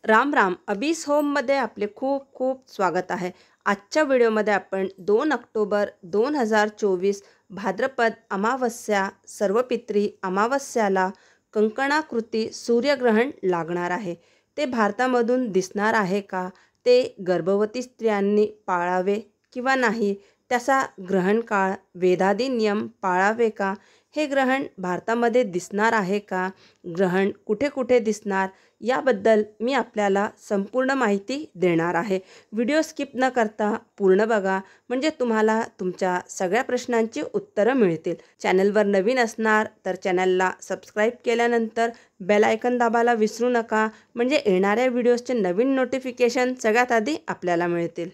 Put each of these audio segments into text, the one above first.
राम राम. अबीस होममध्ये आपले खूप खूप स्वागत आहे. आजच्या व्हिडिओमध्ये आपण 2 ऑक्टोबर 2024 भाद्रपद अमावस्या सर्वपित्री अमावस्याला कंकणाकृती सूर्यग्रहण लागणार आहे. ते भारतामधून दिसणार आहे का? ते गर्भवती स्त्रियांनी पाळावे किंवा नाही? त्याचा ग्रहण काळ वेदादी नियम पाळावे का? हे ग्रहण भारतामध्ये दिसणार आहे का? ग्रहण कुठे कुठे दिसणार याबद्दल मी आपल्याला संपूर्ण माहिती देणार आहे. व्हिडिओ स्किप न करता पूर्ण बघा, म्हणजे तुम्हाला तुमच्या सगळ्या प्रश्नांची उत्तरं मिळतील. चॅनलवर नवीन असणार तर चॅनलला सबस्क्राईब केल्यानंतर बेल आयकन दाबायला विसरू नका, म्हणजे येणाऱ्या व्हिडिओजचे नवीन नोटिफिकेशन सगळ्यात आधी आपल्याला मिळतील.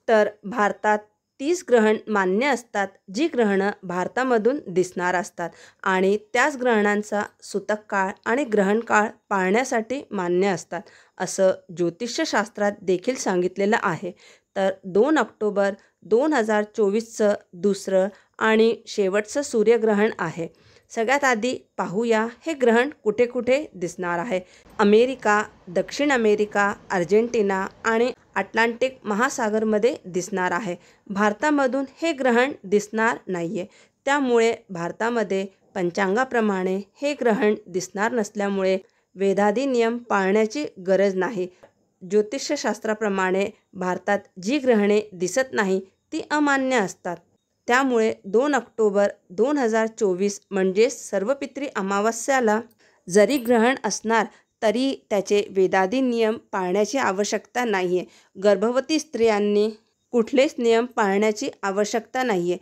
तर भारतात 30 ग्रहण मान्य असतात, जी ग्रहणं भारतामधून दिसणार असतात आणि त्याच ग्रहणांचा सूतक काळ आणि ग्रहण काळ पाळण्यासाठी मान्य असतात, असं ज्योतिष्यशास्त्रात देखील सांगितलेलं आहे. तर 2 ऑक्टोबर 2024चं दुसरं आणि शेवटचं सूर्यग्रहण आहे. सगळ्यात आधी पाहूया हे ग्रहण कुठे कुठे दिसणार आहे. अमेरिका, दक्षिण अमेरिका, अर्जेंटिना आणि अटलांटिक महासागरमध्ये दिसणार आहे. भारतामधून हे ग्रहण दिसणार नाही आहे. त्यामुळे भारतामध्ये पंचांगाप्रमाणे हे ग्रहण दिसणार नसल्यामुळे वेदादी नियम पाळण्याची गरज नाही. ज्योतिष्यशास्त्राप्रमाणे भारतात जी ग्रहणे दिसत नाही ती अमान्य असतात. त्यामुळे 2 ऑक्टोबर 2024 म्हणजे सर्वपित्री अमावस्याला जरी ग्रहण असणार तरी त्याचे वेदादी नियम पाळण्याची आवश्यकता नाही आहे. गर्भवती स्त्रियांनी कुठलेच नियम पाळण्याची आवश्यकता नाही आहे.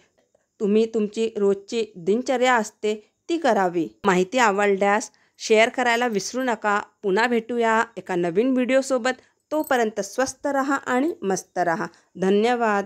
तुम्ही तुमची रोजची दिनचर्या असते ती करावी. माहिती आवडल्यास शेअर करायला विसरू नका. पुन्हा भेटूया एका नवीन व्हिडिओसोबत. तोपर्यंत स्वस्त रहा आणि मस्त रहा. धन्यवाद.